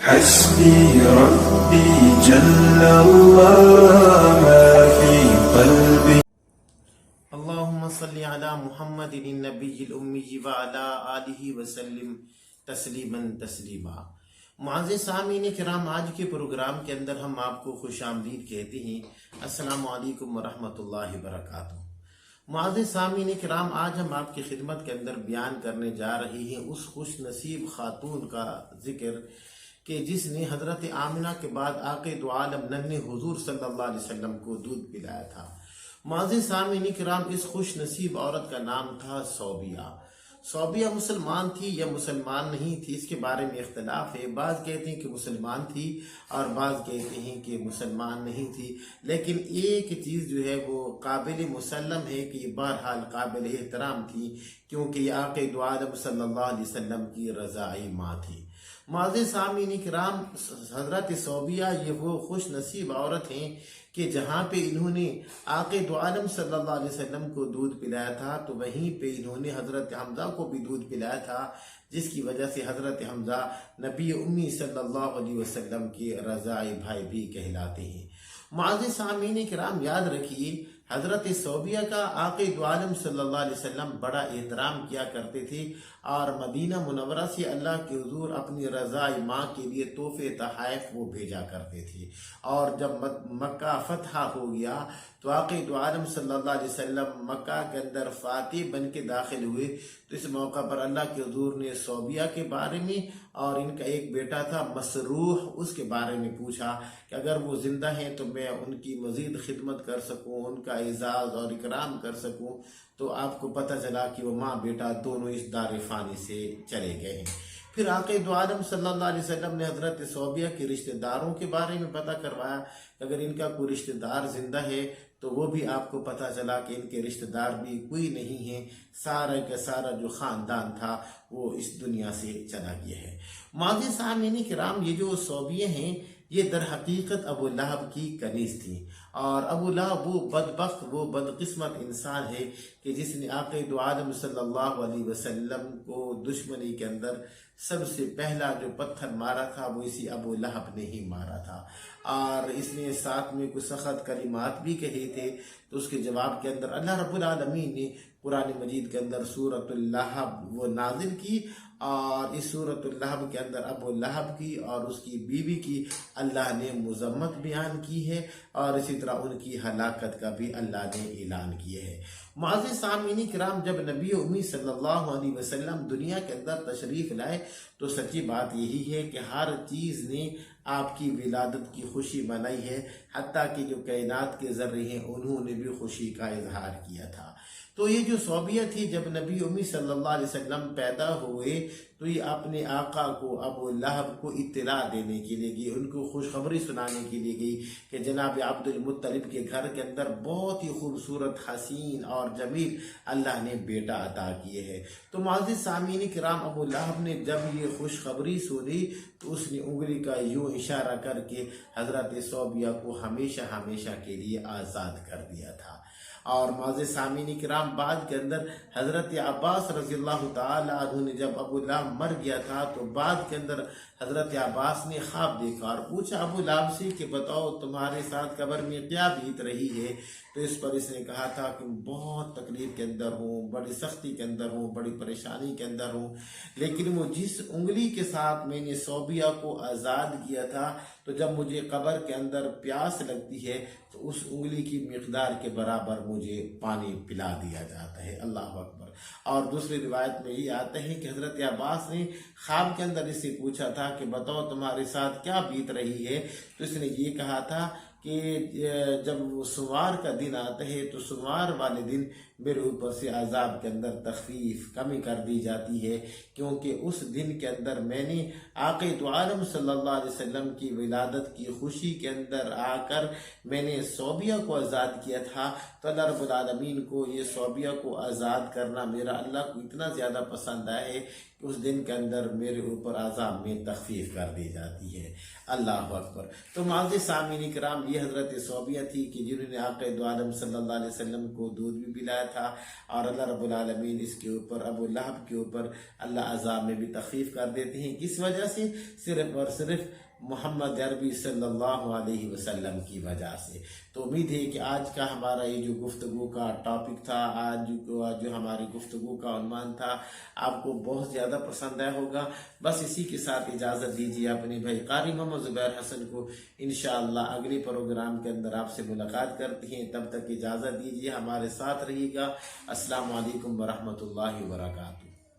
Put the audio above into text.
حسبي ربي جل الله ما في قلبي. اللهم صل على محمد النبی الامی وعلی آلہ وسلم تسلیما تسلیما. معزز سامعین کرام، آج کے پروگرام کے اندر ہم آپ کو خوش آمدید کہتے ہیں. السلام علیکم ورحمۃ اللہ وبرکاتہ. معزز سامعین کرام، آج ہم آپ کی خدمت کے اندر بیان کرنے جا رہے ہیں اس خوش نصیب خاتون کا ذکر کہ جس نے حضرت آمنہ کے بعد آقا دو عالم ننھے حضور صلی اللہ علیہ وسلم کو دودھ پلایا تھا. معزز سامعین کرام، اس خوش نصیب عورت کا نام تھا صوبیہ. صوبیہ مسلمان تھی یا مسلمان نہیں تھی، اس کے بارے میں اختلاف ہے. بعض کہتے ہیں کہ مسلمان تھی اور بعض کہتے ہیں کہ مسلمان نہیں تھی، لیکن ایک چیز جو ہے وہ قابل مسلم ہے کہ یہ بہرحال قابل احترام تھی، کیونکہ یہ آقا دو عالم صلی اللہ علیہ وسلم کی رضاعی ماں تھی. معزز سامعین کرام، حضرت صوبیہ یہ وہ خوش نصیب عورت ہیں کہ جہاں پہ انہوں نے آقا دو عالم صلی اللہ علیہ وسلم کو دودھ پلایا تھا تو وہیں پہ انہوں نے حضرت حمزہ کو بھی دودھ پلایا تھا، جس کی وجہ سے حضرت حمزہ نبی امی صلی اللہ علیہ وسلم کے رضاعی بھائی بھی کہلاتے ہیں. معزز سامعین کرام، یاد رکھیے حضرت صوبیہ کا آقا دو عالم صلی اللہ علیہ وسلم بڑا احترام کیا کرتے تھے اور مدینہ منورہ سے اللہ کے حضور اپنی رضاعی ماں کے لیے تحفے تحائف وہ بھیجا کرتے تھے. اور جب مکہ فتح ہو گیا تو آقا دو عالم صلی اللہ علیہ وسلم مکہ کے اندر فاتح بن کے داخل ہوئے. تو اس موقع پر اللہ کے حضور نے صوبیہ کے بارے میں اور ان کا ایک بیٹا تھا مسروح، اس کے بارے میں پوچھا کہ اگر وہ زندہ ہیں تو میں ان کی مزید خدمت کر سکوں، ان کا اعزاز اور اکرام کر سکوں. تو آپ کو پتہ چلا کہ وہ ماں بیٹا دونوں اس دار فانی سے چلے گئے ہیں. پھر آقا دو عالم صلی اللہ علیہ وسلم نے حضرت صوبیہ کے رشتہ داروں کے بارے میں پتہ کروایا کہ اگر ان کا کوئی رشتہ دار زندہ ہے تو وہ بھی آپ کو پتہ چلا کہ ان کے رشتہ دار بھی کوئی نہیں ہیں، سارا کا سارا جو خاندان تھا وہ اس دنیا سے چلا گیا ہے. معزز سامعین کرام، یہ جو صوبیہ ہیں یہ در حقیقت ابو لہب کی کنیز تھی، اور ابو لہب وہ بدبخت وہ بدقسمت انسان ہے کہ جس نے آقا دو عالم صلی اللہ علیہ وسلم کو دشمنی کے اندر سب سے پہلا جو پتھر مارا تھا وہ اسی ابو لہب نے ہی مارا تھا. اور اس نے ساتھ میں کچھ سخت کلمات بھی کہے تھے. تو اس کے جواب کے اندر اللہ رب العالمین نے قرآن مجید کے اندر سورۃ اللہب وہ نازل کی، اور اس سورۃ اللہب کے اندر ابو لہب کی اور اس کی بیوی کی اللہ نے مذمت بیان کی ہے، اور اسی طرح ان کی ہلاکت کا بھی اللہ نے اعلان کیا ہے. معزز سامعین کرام، جب نبی امی صلی اللہ علیہ وسلم دنیا کے اندر تشریف لائے تو سچی بات یہی ہے کہ ہر چیز نے آپ کی ولادت کی خوشی منائی ہے، حتیٰ کہ جو کائنات کے ذرے ہیں انہوں نے بھی خوشی کا اظہار کیا تھا. تو یہ جو صوبیہ تھی جب نبی امی صلی اللہ علیہ وسلم پیدا ہوئے تو یہ اپنے آقا کو ابو لہب کو اطلاع دینے کے لیے گئی، ان کو خوشخبری سنانے کے لیے گئی کہ جناب عبد المطلب کے گھر کے اندر بہت ہی خوبصورت حسین اور جمیل اللہ نے بیٹا عطا کیے ہے. تو معزز سامعین کرام، ابو لہب نے جب یہ خوشخبری سنی تو اس نے انگلی کا یوں اشارہ کر کے حضرت صوبیہ کو ہمیشہ ہمیشہ کے لیے آزاد کر دیا تھا. اور معزز سامعین کرام، بعد کے اندر حضرت عباس رضی اللہ تعالی عنہ نے جب ابو لہب مر گیا تھا تو بعد کے اندر حضرت عباس نے خواب دیکھا اور پوچھا ابو لہب سے کہ بتاؤ تمہارے ساتھ قبر میں کیا بیت رہی ہے. تو اس پر اس نے کہا تھا کہ بہت تکلیف کے اندر ہوں، بڑی سختی کے اندر ہوں، بڑی پریشانی کے اندر ہوں، لیکن وہ جس انگلی کے ساتھ میں نے صوبیہ کو آزاد کیا تھا تو جب مجھے قبر کے اندر پیاس لگتی ہے تو اس انگلی کی مقدار کے برابر مجھے پانی پلا دیا جاتا ہے. اللہ اکبر. اور دوسری روایت میں یہ آتا ہے کہ حضرت عباس نے خواب کے اندر اس سے پوچھا تھا کہ بتاؤ تمہارے ساتھ کیا بیت رہی ہے. تو اس نے یہ کہا تھا کہ جب سوار کا دن آتا ہے تو سوار والے دن میرے اوپر سے عذاب کے اندر تخفیف کمی کر دی جاتی ہے، کیونکہ اس دن کے اندر میں نے آقا دو عالم صلی اللہ علیہ وسلم کی ولادت کی خوشی کے اندر آ کر میں نے صوبیہ کو آزاد کیا تھا. تو اللہ رب العالمین کو یہ صوبیہ کو آزاد کرنا میرا اللہ کو اتنا زیادہ پسند آیا ہے کہ اس دن کے اندر میرے اوپر عذاب میں تخفیف کر دی جاتی ہے۔ اللہ اکبر۔ تو معزز سامعین کرام، یہ حضرت صوبیہ تھی کہ جنہوں نے آقا دو عالم صلی اللہ علیہ وسلم کو دودھ بھی پلایا تھا، اور اللہ رب العالمین اس کے اوپر، ابو لہب کے اوپر اللہ عذاب میں بھی تخفیف کر دیتے ہیں۔ کس وجہ سے؟ صرف اور صرف محمد عربی صلی اللہ علیہ وسلم کی وجہ سے۔ تو امید ہے کہ آج کا ہمارا یہ جو گفتگو کا ٹاپک تھا، آج جو ہماری گفتگو کا عنوان تھا، آپ کو بہت زیادہ پسند آیا ہوگا۔ بس اسی کے ساتھ اجازت دیجیے اپنے بھائی قاری محمد زبیر حسن کو، انشاءاللہ اگلے پروگرام کے اندر آپ سے ملاقات کرتے ہیں۔ تب تک اجازت دیجیے، ہمارے ساتھ رہیے گا۔ السلام علیکم ورحمۃ اللہ وبرکاتہ۔